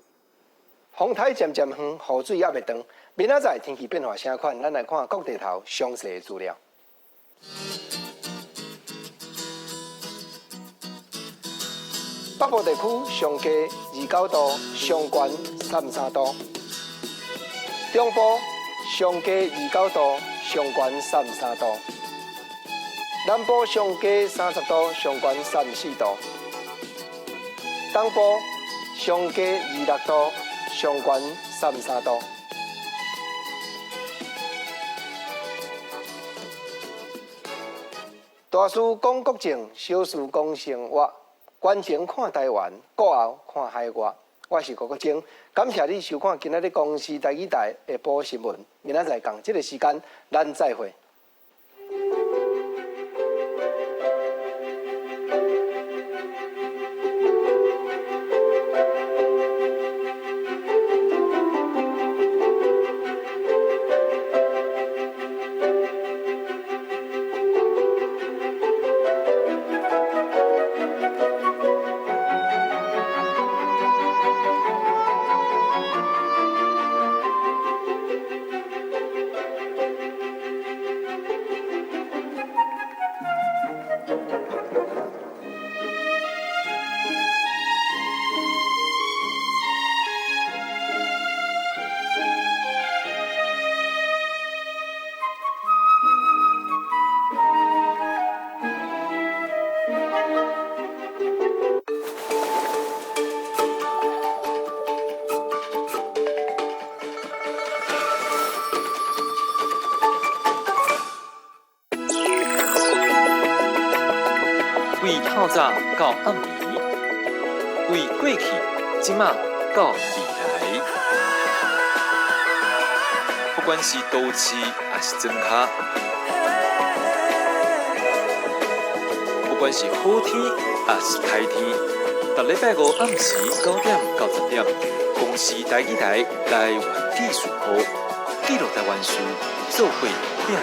風台漸漸遠，雨水也未長。明仔載天氣變化啥款？咱來看各地頭詳細的資料。北部地區上低29度，上懸33度；中部上低29度，上懸33度；南部上低30度，上懸34度；東部上低26度。上懸33度。大事講國情，小事講生活。觀前看台灣，過後看海外。我是郭國清，感謝你收看今仔日公視台語台下晡新聞。明仔載同這個時間，咱再會。为透早到暗暝，为过去即马到未来。不管是都市还是庄脚，不管是好天还是歹天，逐礼拜五暗时9点到10点，公视台语台台湾纪事报记录台湾事，做伙拼。